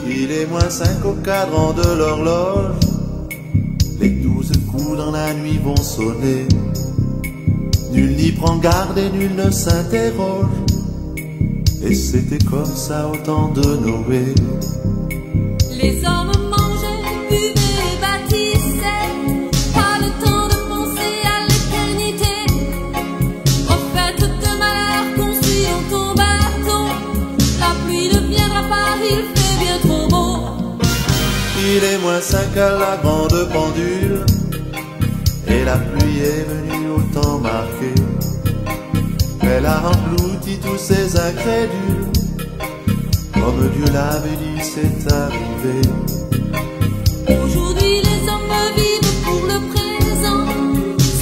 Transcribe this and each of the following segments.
Il est -5 au cadran de l'horloge. Les 12 coups dans la nuit vont sonner. Nul n'y prend garde et nul ne s'interroge. Et c'était comme ça au temps de Noé. Les hommes mangeaient, buvaient et bâtissaient. Pas le temps de penser à l'éternité. Prophète de malheur, conçus en ton bâton. La pluie ne viendra pas, il fait bien trop beau. Il est -5 à la grande pendule. Et la pluie est venue au temps marqué. Elle a englouti tous ces incrédules. Comme Dieu l'avait dit, c'est arrivé. Aujourd'hui les hommes vivent pour le présent,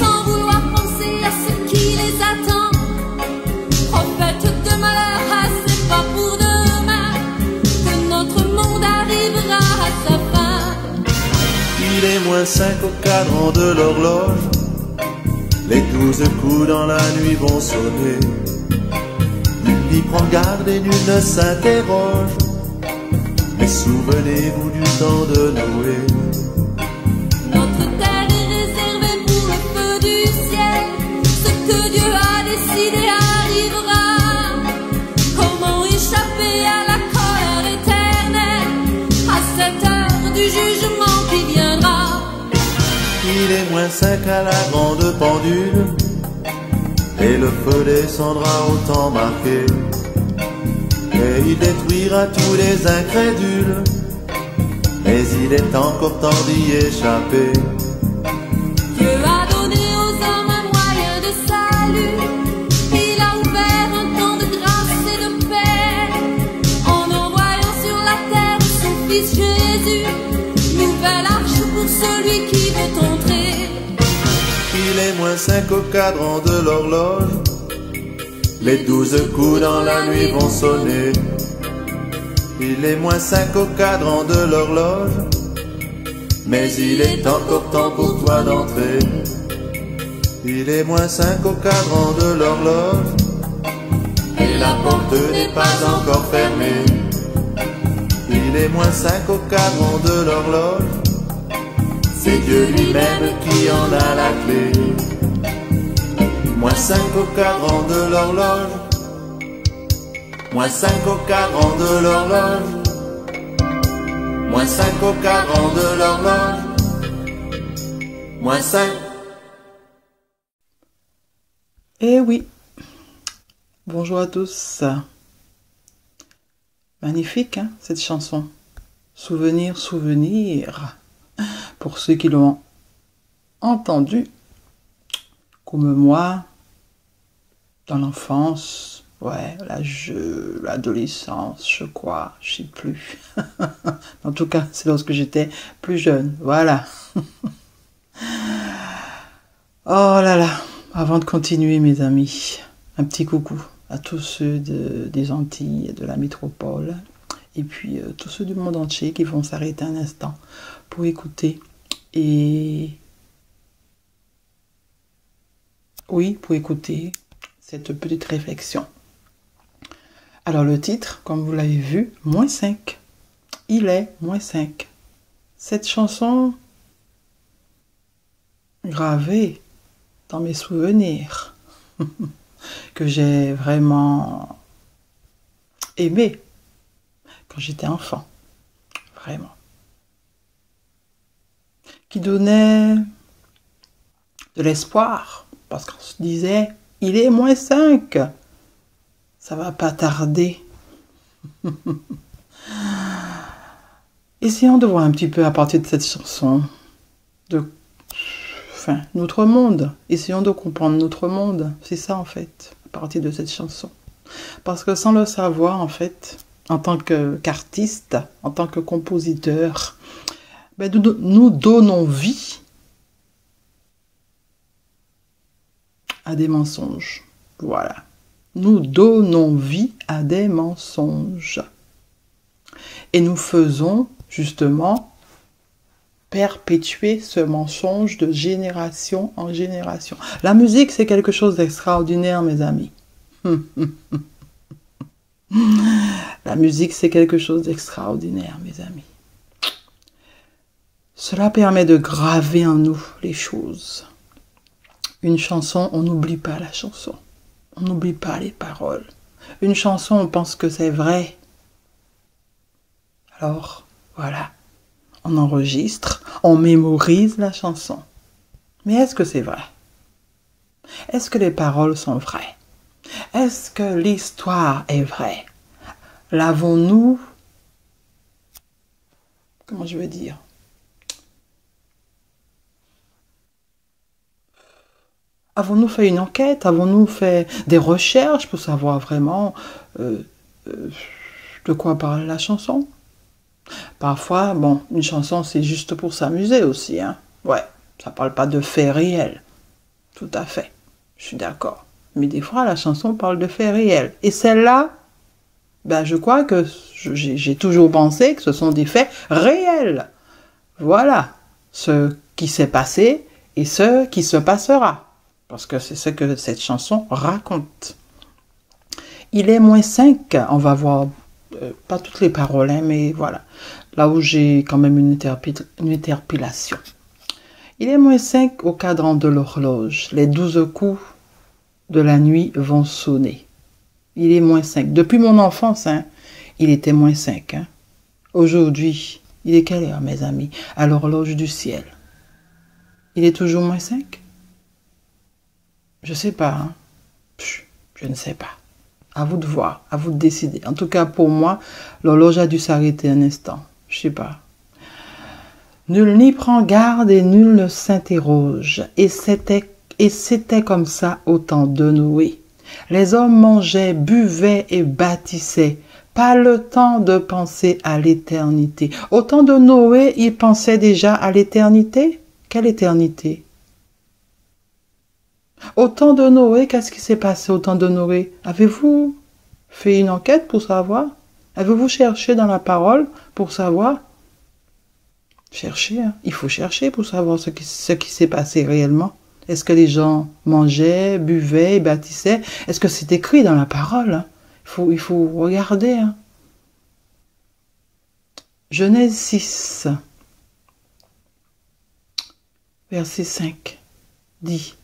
sans vouloir penser à ce qui les attend. Prophète de malheur, ah, c'est pas pour demain que notre monde arrivera à sa fin. Il est -5 au cadran de l'horloge. Les 12 coups dans la nuit vont sonner. Nul n'y prend garde et nul ne s'interroge. Mais souvenez-vous du temps de Noé. Notre terre est réservée pour le feu du ciel. Ce que Dieu a décidé arrivera. Comment échapper à la colère éternelle, à cette heure du jugement qui viendra? Il est -5 à la grande pendule. Et le feu descendra au temps marqué. Et il détruira tous les incrédules. Mais il est encore temps d'y échapper. Dieu a donné aux hommes un moyen de salut. Il a ouvert un temps de grâce et de paix, en envoyant sur la terre son fils Jésus. Nouvelle arche pour celui qui veut entrer. Il est -5 au cadran de l'horloge. Les 12 coups dans la nuit vont sonner. Il est -5 au cadran de l'horloge. Mais il est encore temps pour toi d'entrer. Il est -5 au cadran de l'horloge. Et la porte n'est pas encore fermée. Il est -5 au cadran de l'horloge. C'est Dieu lui-même qui en a la clé. -5 au cadran de l'horloge. -5 au cadran de l'horloge. -5 au cadran de l'horloge. -5. Eh oui, bonjour à tous. Magnifique, hein, cette chanson. Souvenir, souvenir. Pour ceux qui l'ont entendu, comme moi, dans l'enfance, ouais, l'adolescence, je crois, je sais plus. En tout cas, c'est lorsque j'étais plus jeune, voilà. Oh là là, avant de continuer, mes amis, un petit coucou à tous ceux des Antilles, de la métropole, et puis tous ceux du monde entier qui vont s'arrêter un instant pour écouter. Et oui, pour écouter cette petite réflexion. Alors le titre, comme vous l'avez vu, -5. Il est -5. Cette chanson gravée dans mes souvenirs que j'ai vraiment aimé quand j'étais enfant. Vraiment. Qui donnait de l'espoir, parce qu'on se disait, il est -5, ça va pas tarder. Essayons de voir un petit peu à partir de cette chanson, notre monde, essayons de comprendre notre monde, c'est ça en fait, à partir de cette chanson. Parce que sans le savoir en fait, en tant qu'artiste, en tant que compositeur, ben, nous donnons vie à des mensonges. Voilà. Nous donnons vie à des mensonges. Et nous faisons justement perpétuer ce mensonge de génération en génération. La musique, c'est quelque chose d'extraordinaire, mes amis. La musique, c'est quelque chose d'extraordinaire, mes amis. Cela permet de graver en nous les choses. Une chanson, on n'oublie pas la chanson. On n'oublie pas les paroles. Une chanson, on pense que c'est vrai. Alors, voilà. On enregistre, on mémorise la chanson. Mais est-ce que c'est vrai? Est-ce que les paroles sont vraies? Est-ce que l'histoire est vraie? L'avons-nous, comment je veux dire? Avons-nous fait une enquête? Avons-nous fait des recherches pour savoir vraiment de quoi parle la chanson? Parfois, bon, une chanson, c'est juste pour s'amuser aussi, hein. Ouais, ça parle pas de faits réels. Tout à fait, je suis d'accord. Mais des fois, la chanson parle de faits réels. Et celle-là, ben, je crois que j'ai toujours pensé que ce sont des faits réels. Voilà, ce qui s'est passé et ce qui se passera. Parce que c'est ce que cette chanson raconte. Il est -5, on va voir, pas toutes les paroles, hein, mais voilà. Là où j'ai quand même une interpellation. Il est -5 au cadran de l'horloge. Les 12 coups de la nuit vont sonner. Il est -5. Depuis mon enfance, hein, il était -5. Hein. Aujourd'hui, il est quelle heure, mes amis? À l'horloge du ciel. Il est toujours -5? Je sais pas. Hein. Je ne sais pas. À vous de voir, à vous de décider. En tout cas, pour moi, l'horloge a dû s'arrêter un instant. Je sais pas. Nul n'y prend garde et nul ne s'interroge. Et c'était comme ça au temps de Noé. Les hommes mangeaient, buvaient et bâtissaient. Pas le temps de penser à l'éternité. Au temps de Noé, ils pensaient déjà à l'éternité? Quelle éternité? Au temps de Noé, qu'est-ce qui s'est passé au temps de Noé? Avez-vous fait une enquête pour savoir? Avez-vous cherché dans la parole pour savoir? Cherchez, hein. Il faut chercher pour savoir ce qui s'est passé réellement. Est-ce que les gens mangeaient, buvaient, bâtissaient? Est-ce que c'est écrit dans la parole? Hein? Il faut regarder. Hein. Genèse 6, verset 5, dit: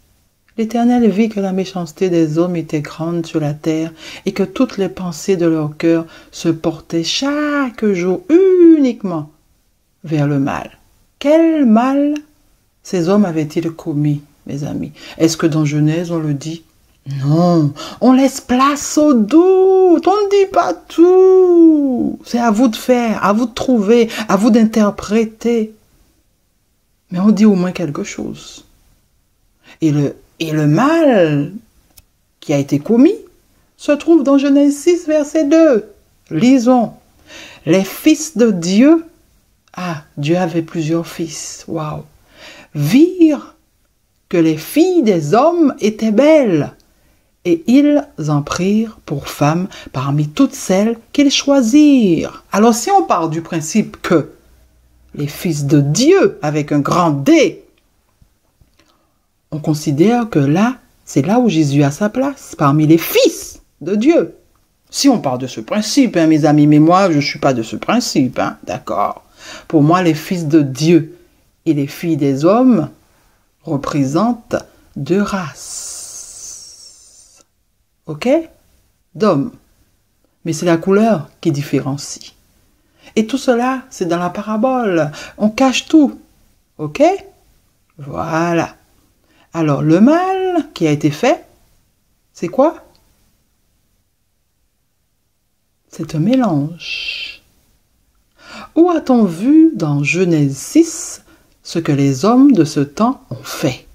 L'Éternel vit que la méchanceté des hommes était grande sur la terre et que toutes les pensées de leur cœur se portaient chaque jour uniquement vers le mal. Quel mal ces hommes avaient-ils commis, mes amis? Est-ce que dans Genèse on le dit? Non, on laisse place au doute, on ne dit pas tout. C'est à vous de faire, à vous de trouver, à vous d'interpréter. Mais on dit au moins quelque chose. Et le mal qui a été commis se trouve dans Genèse 6, verset 2. Lisons. Les fils de Dieu, Dieu avait plusieurs fils, waouh, virent que les filles des hommes étaient belles, et ils en prirent pour femmes parmi toutes celles qu'ils choisirent. Alors si on part du principe que les fils de Dieu, avec un grand D, on considère que là, c'est là où Jésus a sa place, parmi les fils de Dieu. Si on part de ce principe, hein, mes amis, mais moi, je ne suis pas de ce principe, hein, d'accord. Pour moi, les fils de Dieu et les filles des hommes représentent deux races. Ok? D'hommes. Mais c'est la couleur qui différencie. Et tout cela, c'est dans la parabole. On cache tout. Ok? Voilà. Alors, le mal qui a été fait, c'est quoi? C'est un mélange. Où a-t-on vu dans Genèse 6 ce que les hommes de ce temps ont fait?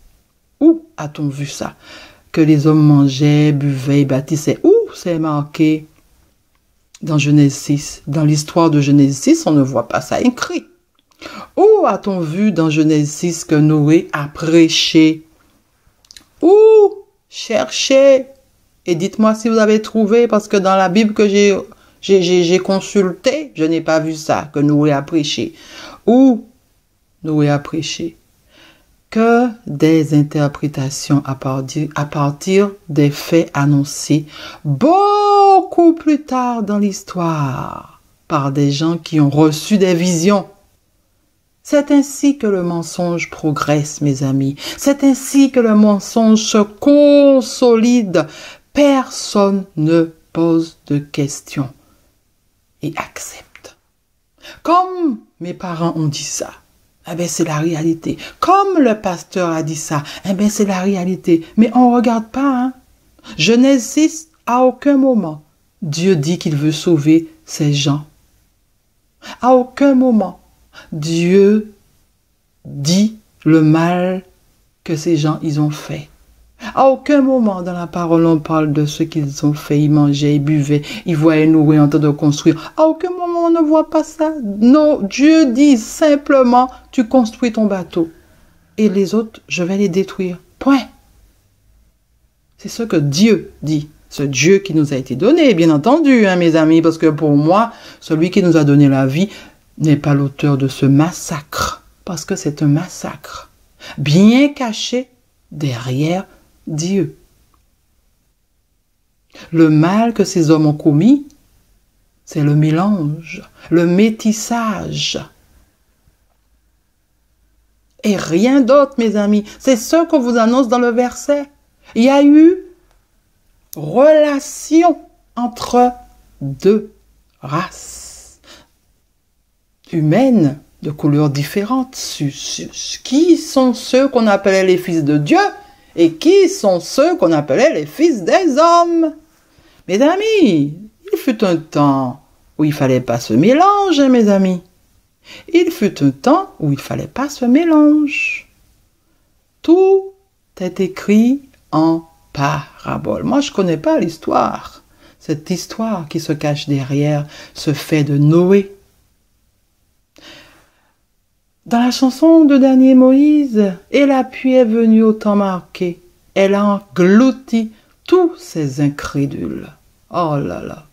Où a-t-on vu ça? Que les hommes mangeaient, buvaient, bâtissaient. Où c'est marqué dans Genèse 6? Dans l'histoire de Genèse 6, on ne voit pas ça écrit. Où a-t-on vu dans Genèse 6 que Noé a prêché? Où? Cherchez. Et dites-moi si vous avez trouvé, parce que dans la Bible que j'ai J'ai consulté, je n'ai pas vu ça que Noé a prêché. Ou Noé a prêché que des interprétations à partir des faits annoncés beaucoup plus tard dans l'histoire par des gens qui ont reçu des visions. C'est ainsi que le mensonge progresse, mes amis. C'est ainsi que le mensonge se consolide. Personne ne pose de questions et accepte. Comme mes parents ont dit ça, eh bien c'est la réalité. Comme le pasteur a dit ça, eh bien c'est la réalité. Mais on ne regarde pas, hein. Genèse, à aucun moment, Dieu dit qu'il veut sauver ces gens. À aucun moment, Dieu dit le mal que ces gens ils ont fait. À aucun moment dans la parole on parle de ce qu'ils ont fait. Ils mangeaient, ils buvaient, ils voyaient Noé en train de construire. À aucun moment on ne voit pas ça. Non, Dieu dit simplement, tu construis ton bateau. Et les autres, je vais les détruire. Point. C'est ce que Dieu dit. Ce Dieu qui nous a été donné, bien entendu, hein, mes amis, parce que pour moi, celui qui nous a donné la vie n'est pas l'auteur de ce massacre. Parce que c'est un massacre. Bien caché derrière Dieu. Le mal que ces hommes ont commis, c'est le mélange, le métissage. Et rien d'autre, mes amis. C'est ce qu'on vous annonce dans le verset. Il y a eu relation entre deux races humaines de couleurs différentes. Qui sont ceux qu'on appelait les fils de Dieu et qui sont ceux qu'on appelait les fils des hommes. Mes amis, il fut un temps où il fallait pas ce mélange, hein, mes amis. Il fut un temps où il fallait pas ce mélange. Tout est écrit en parabole. Moi, je connais pas l'histoire. Cette histoire qui se cache derrière ce fait de Noé. Dans la chanson de Dernier Moïse, et la pluie est venue au temps marqué. Elle a englouti tous ces incrédules. Oh là là,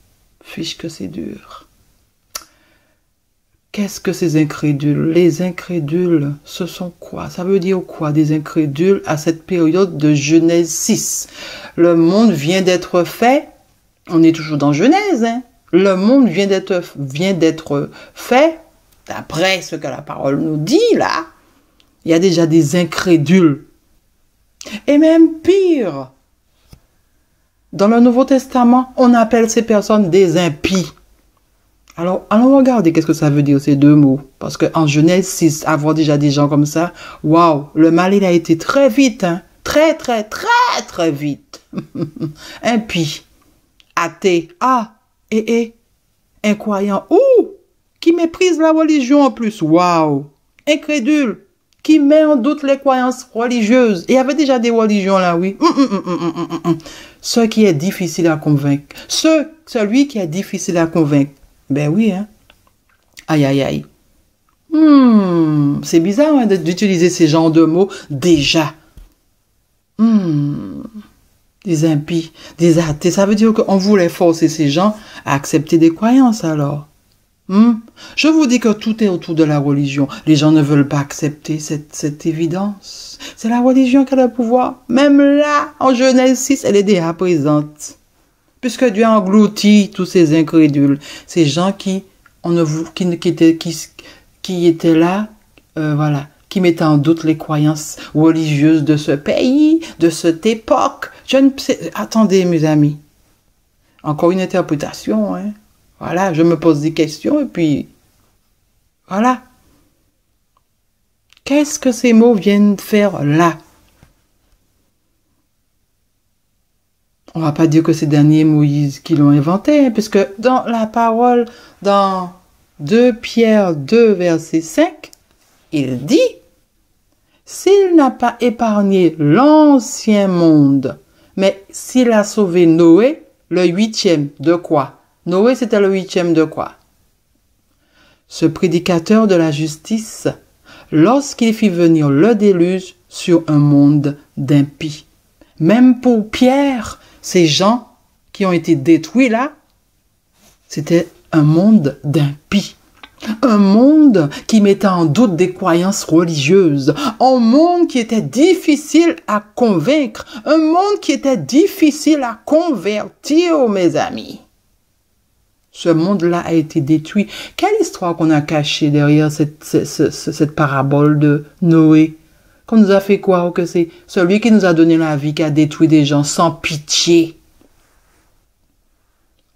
fiche que c'est dur. Qu'est-ce que ces incrédules? Les incrédules, ce sont quoi? Ça veut dire quoi, des incrédules à cette période de Genèse 6? Le monde vient d'être fait. On est toujours dans Genèse, hein? Le monde vient d'être fait. D'après ce que la parole nous dit, là, il y a déjà des incrédules. Et même pire, dans le Nouveau Testament, on appelle ces personnes des impies. Alors, allons regarder qu'est-ce que ça veut dire, ces deux mots. Parce qu'en Genèse 6, avoir déjà des gens comme ça, waouh, le mal, il a été très vite, hein, très vite. Impie, athée, incroyant, qui méprise la religion en plus. Waouh! Incrédule. Qui met en doute les croyances religieuses. Il y avait déjà des religions là, oui. Ce qui est difficile à convaincre. Celui qui est difficile à convaincre. Ben oui, hein. Aïe, aïe, aïe. C'est bizarre, hein, d'utiliser ces genres de mots déjà. Des impies, des athées. Ça veut dire qu'on voulait forcer ces gens à accepter des croyances alors. Je vous dis que tout est autour de la religion. Les gens ne veulent pas accepter cette évidence. C'est la religion qui a le pouvoir. Même là, en Genèse 6, elle est déjà présente. Puisque Dieu a englouti tous ces incrédules, ces gens qui étaient là, voilà, qui mettaient en doute les croyances religieuses de ce pays, de cette époque. Attendez, mes amis. Encore une interprétation, hein. Voilà, je me pose des questions et puis, voilà. Qu'est-ce que ces mots viennent faire là? On va pas dire que c'est Dernier Moïse qui l'ont inventé, hein, puisque dans la parole, dans 2 Pierre 2, verset 5, il dit, s'il n'a pas épargné l'ancien monde, mais s'il a sauvé Noé, le 8e de quoi? Noé, c'était le 8e de quoi? Ce prédicateur de la justice, lorsqu'il fit venir le déluge sur un monde d'impies. Même pour Pierre, ces gens qui ont été détruits là, C'était un monde d'impies. Un monde qui mettait en doute des croyances religieuses. Un monde qui était difficile à convaincre. Un monde qui était difficile à convertir, mes amis. Ce monde-là a été détruit. Quelle histoire qu'on a cachée derrière cette parabole de Noé? Qu'on nous a fait croire que c'est celui qui nous a donné la vie qui a détruit des gens sans pitié.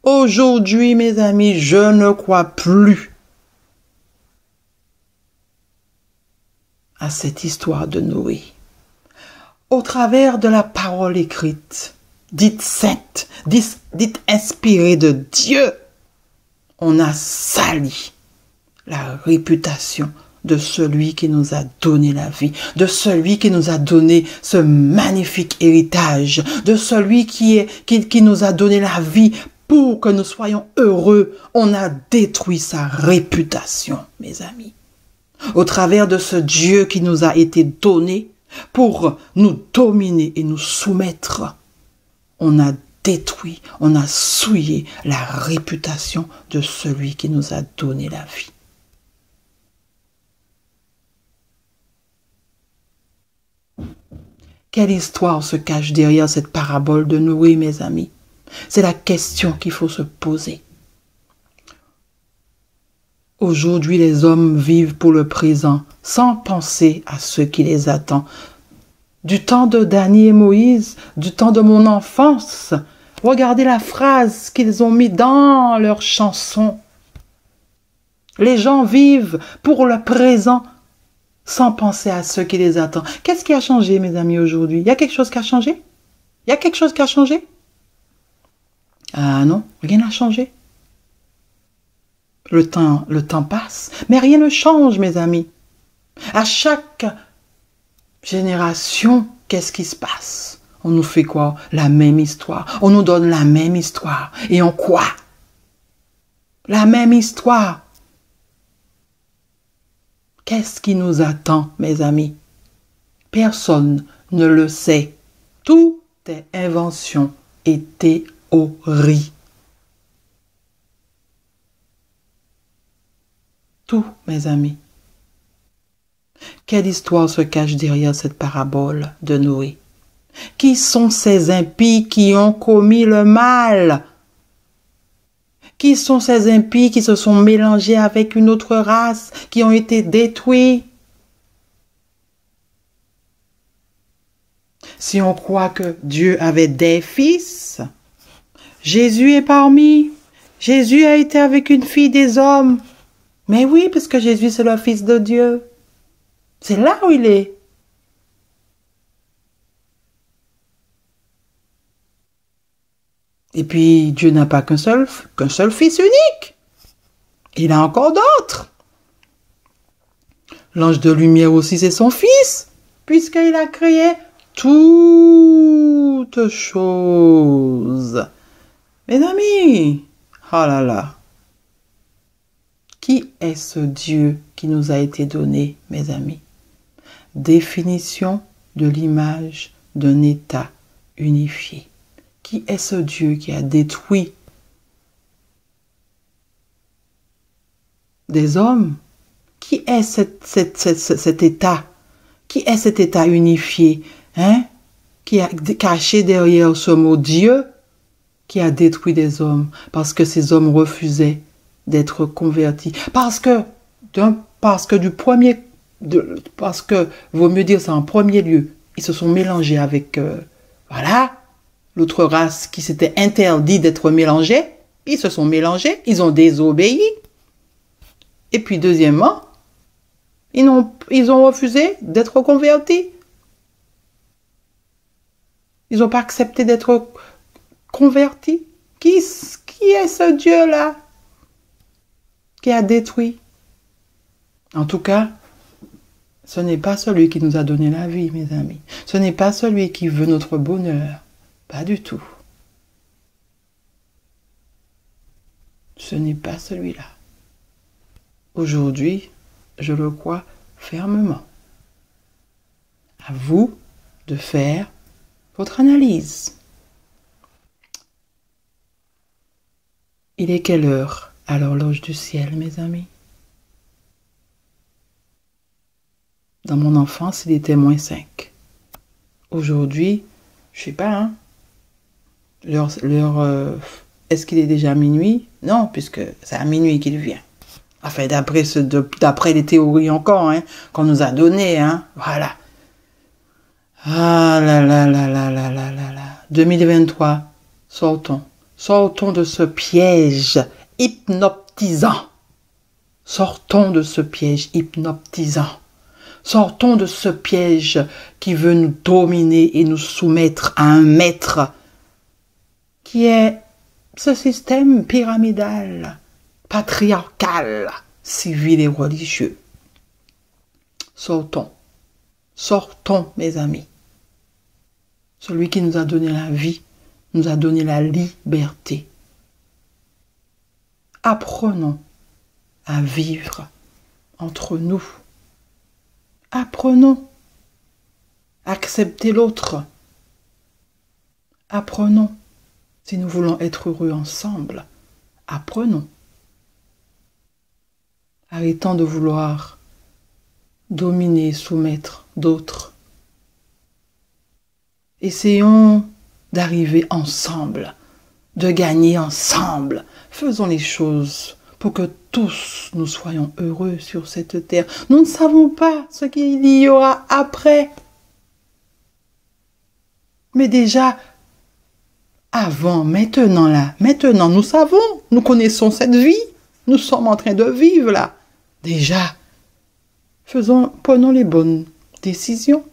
Aujourd'hui, mes amis, je ne crois plus à cette histoire de Noé. Au travers de la parole écrite, dite sainte, dite inspirée de Dieu, on a sali la réputation de celui qui nous a donné la vie, de celui qui nous a donné ce magnifique héritage, de celui qui nous a donné la vie pour que nous soyons heureux. On a détruit sa réputation, mes amis. Au travers de ce Dieu qui nous a été donné pour nous dominer et nous soumettre, on a détruit, on a souillé la réputation de celui qui nous a donné la vie. Quelle histoire se cache derrière cette parabole de Noé, mes amis? C'est la question qu'il faut se poser. Aujourd'hui, les hommes vivent pour le présent, sans penser à ce qui les attend. Du temps de Dany et Moïse, du temps de mon enfance, regardez la phrase qu'ils ont mis dans leur chanson. Les gens vivent pour le présent, sans penser à ce qui les attend. Qu'est-ce qui a changé, mes amis, aujourd'hui? Il y a quelque chose qui a changé? Il y a quelque chose qui a changé? Ah non, rien n'a changé. Le temps passe, mais rien ne change, mes amis. À chaque génération, qu'est-ce qui se passe? On nous fait quoi? La même histoire. On nous donne la même histoire. Et on quoi? La même histoire. Qu'est-ce qui nous attend, mes amis? Personne ne le sait. Tout est invention et théorie. Tout, mes amis. Quelle histoire se cache derrière cette parabole de Noé? Qui sont ces impies qui ont commis le mal? Qui sont ces impies qui se sont mélangés avec une autre race, qui ont été détruits? Si on croit que Dieu avait des fils, Jésus est parmi. Jésus a été avec une fille des hommes. Mais oui, puisque Jésus, c'est le Fils de Dieu. C'est là où il est. Et puis, Dieu n'a pas qu'un seul Fils unique. Il a encore d'autres. L'ange de lumière aussi, c'est son Fils, puisqu'il a créé toutes choses. Mes amis, oh là là. Qui est ce Dieu qui nous a été donné, mes amis? Définition de l'image d'un état unifié. Qui est ce Dieu qui a détruit des hommes? Qui est cet état? Qui est cet état unifié? Qui a caché derrière ce mot Dieu, qui a détruit des hommes parce que ces hommes refusaient d'être convertis. Parce que vaut mieux dire ça en premier lieu, ils se sont mélangés avec, l'autre race qui s'était interdit d'être mélangée. Ils se sont mélangés, ils ont désobéi. Et puis deuxièmement, ils ont refusé d'être convertis. Ils n'ont pas accepté d'être convertis. Qui est ce Dieu-là qui a détruit? En tout cas, ce n'est pas celui qui nous a donné la vie, mes amis. Ce n'est pas celui qui veut notre bonheur. Pas du tout. Ce n'est pas celui-là. Aujourd'hui, je le crois fermement. À vous de faire votre analyse. Il est quelle heure à l'horloge du ciel, mes amis? Dans mon enfance, il était -5. Aujourd'hui, je sais pas, hein. Est-ce qu'il est déjà minuit? Non, puisque c'est à minuit qu'il vient. Enfin, d'après les théories encore, hein, qu'on nous a données, hein. Voilà. Ah là là là là là là là là. 2023, sortons. Sortons de ce piège hypnotisant. Sortons de ce piège hypnotisant. Sortons de ce piège qui veut nous dominer et nous soumettre à un maître qui est ce système pyramidal, patriarcal, civil et religieux. Sortons. Sortons, mes amis. Celui qui nous a donné la vie, nous a donné la liberté. Apprenons à vivre entre nous. Apprenons à accepter l'autre. Apprenons, si nous voulons être heureux ensemble, apprenons. Arrêtons de vouloir dominer, soumettre d'autres. Essayons d'arriver ensemble, de gagner ensemble. Faisons les choses pour que tous nous soyons heureux sur cette terre. Nous ne savons pas ce qu'il y aura après. Mais déjà, avant, maintenant, nous savons, nous connaissons cette vie. Nous sommes en train de vivre là. Déjà, prenons les bonnes décisions.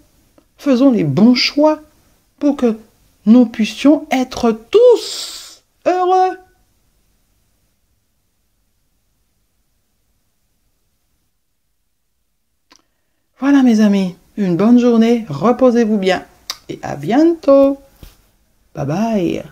Faisons les bons choix pour que nous puissions être tous heureux. Voilà mes amis, une bonne journée, reposez-vous bien et à bientôt. Bye bye.